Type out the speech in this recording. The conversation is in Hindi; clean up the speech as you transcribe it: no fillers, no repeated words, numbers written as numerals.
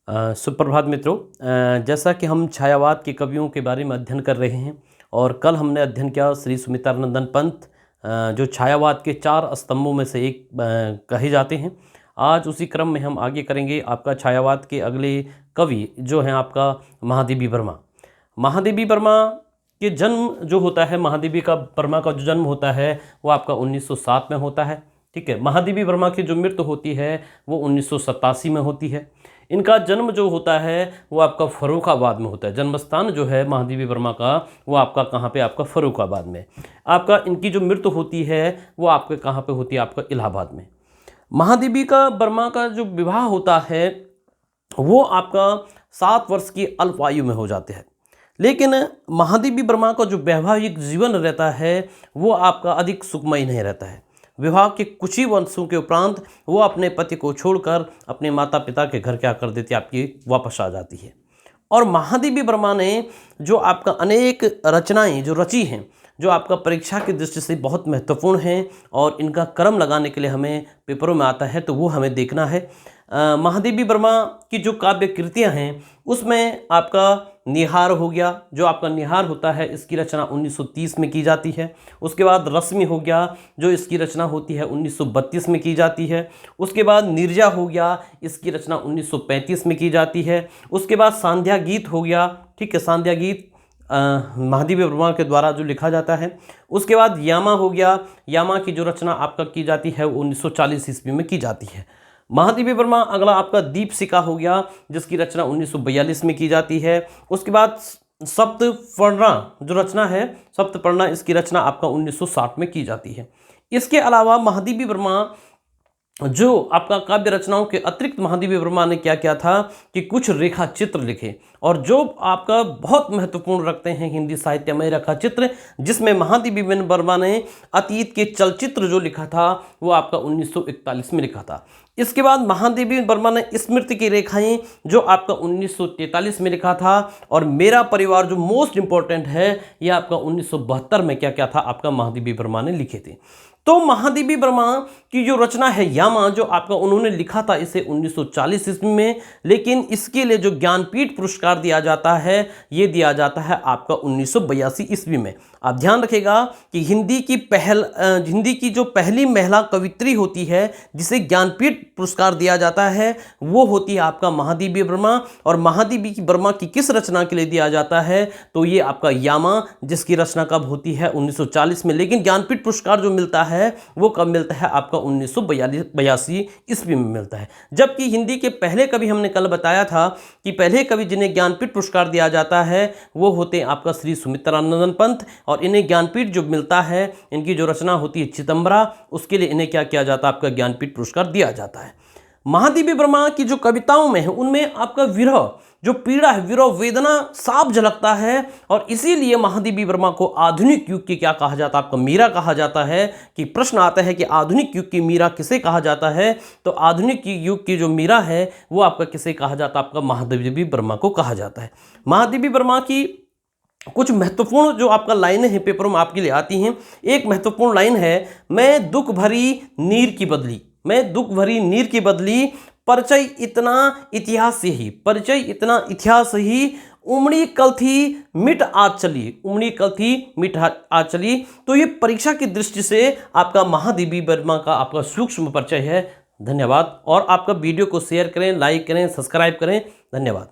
सुप्रभात मित्रों। जैसा कि हम छायावाद के कवियों के बारे में अध्ययन कर रहे हैं और कल हमने अध्ययन किया श्री सुमित्रानंदन पंत, जो छायावाद के 4 स्तंभों में से एक कहे जाते हैं। आज उसी क्रम में हम आगे करेंगे। आपका छायावाद के अगले कवि जो हैं आपका महादेवी वर्मा। महादेवी वर्मा के जन्म जो होता है, महादेवी का वर्मा का जो जन्म होता है वो आपका 1907 में होता है। ठीक है। महादेवी वर्मा की जो मृत्यु होती है वो 1987 में होती है। इनका जन्म जो होता है वो आपका फर्रुखाबाद में होता है। जन्म स्थान जो है महादेवी वर्मा का वो आपका कहाँ पे, आपका फर्रुखाबाद में। आपका इनकी जो मृत्यु होती है वो आपके कहाँ पे होती है, आपका इलाहाबाद में। महादेवी का वर्मा का जो विवाह होता है वो आपका 7 वर्ष की अल्प आयु में हो जाते हैं। लेकिन महादेवी वर्मा का जो वैवाहिक जीवन रहता है वो आपका अधिक सुखमय नहीं रहता है। विवाह के कुछ ही वर्षों के उपरांत वो अपने पति को छोड़कर अपने माता पिता के घर क्या कर देती है, आपकी वापस आ जाती है। और महादेवी वर्मा ने जो आपका अनेक रचनाएं जो रची हैं, जो आपका परीक्षा की दृष्टि से बहुत महत्वपूर्ण हैं और इनका क्रम लगाने के लिए हमें पेपरों में आता है, तो वो हमें देखना है। महादेवी वर्मा की जो काव्य कृतियाँ हैं उसमें आपका निहार हो गया। जो आपका निहार होता है इसकी रचना 1930 में की जाती है। उसके बाद रश्मि हो गया, जो इसकी रचना होती है 1932 में की जाती है। उसके बाद नीरजा हो गया, इसकी रचना 1935 में की जाती है। उसके बाद सांध्या गीत हो गया। ठीक है, सांध्या गीत महादेवी वर्मा के द्वारा जो लिखा जाता है। उसके बाद यामा हो गया, यामा की जो रचना आपका की जाती है वो 1940 ईस्वी में की जाती है। महादेवी वर्मा अगला आपका दीपशिखा हो गया, जिसकी रचना 1942 में की जाती है। उसके बाद सप्तपर्णा जो रचना है, सप्तपर्णा, इसकी रचना आपका 1960 में की जाती है। इसके अलावा महादेवी वर्मा जो आपका काव्य रचनाओं के अतिरिक्त महादेवी वर्मा ने क्या किया था कि कुछ रेखा चित्र लिखे, और जो आपका बहुत महत्वपूर्ण रखते हैं हिंदी साहित्य में रेखा चित्र, जिसमें महादेवी वर्मा ने अतीत के चलचित्र जो लिखा था वो आपका 1941 में लिखा था। इसके बाद महादेवी वर्मा ने स्मृति की रेखाएं जो आपका 1943 में लिखा था, और मेरा परिवार जो मोस्ट इंपॉर्टेंट है ये आपका 1972 में क्या था, आपका महादेवी वर्मा ने लिखे थे। तो महादेवी वर्मा की जो रचना है यामा, जो आपका उन्होंने लिखा था इसे 1940 ईस्वी में, लेकिन इसके लिए जो ज्ञानपीठ पुरस्कार दिया जाता है ये दिया जाता है आपका 1982 ईस्वी में। आप ध्यान रखिएगा कि हिंदी की जो पहली महिला कवित्री होती है जिसे ज्ञानपीठ पुरस्कार दिया जाता है वो होती है आपका महादेवी वर्मा। और महादेवी वर्मा की किस रचना के लिए दिया जाता है, तो ये आपका यामा, जिसकी रचना कब होती है, 1940 में। लेकिन ज्ञानपीठ पुरस्कार जो मिलता है वो कब मिलता है, आपका 1982 ईस्वी में मिलता है। जबकि हिंदी के पहले कवि, हमने कल बताया था कि पहले कवि जिन्हें ज्ञानपीठ पुरस्कार दिया जाता है वो होते हैं आपका श्री सुमित्रानंदन पंत, और इन्हें ज्ञानपीठ जो मिलता है, इनकी जो रचना होती है चिदंबरा, उसके लिए इन्हें क्या किया जाता है, आपका ज्ञानपीठ पुरस्कार दिया जाता है। महादेवी वर्मा की जो कविताओं में है उनमें आपका विरह, जो पीड़ा है, विरह वेदना साफ झलकता है, और इसीलिए महादेवी वर्मा को आधुनिक युग की क्या कहा जाता है, आपका मीरा कहा जाता है। कि प्रश्न आता है कि आधुनिक युग की मीरा किसे कहा जाता है, तो आधुनिक युग की जो मीरा है वो आपका किसे कहा जाता है, आपका महादेवी वर्मा को कहा जाता है। महादेवी वर्मा की कुछ महत्वपूर्ण जो आपका लाइनें हैं पेपरों में आपके लिए आती हैं। एक महत्वपूर्ण लाइन है, मैं दुख भरी नीर की बदली, मैं दुख भरी नीर की बदली, परिचय इतना इतिहास से ही, परिचय इतना इतिहास ही, उमड़ी कल थी मिट आज चली, उमड़ी कल थी मिट आज चली। तो ये परीक्षा की दृष्टि से आपका महादेवी वर्मा का आपका सूक्ष्म परिचय है। धन्यवाद। और आपका वीडियो को शेयर करें, लाइक करें, सब्सक्राइब करें। धन्यवाद।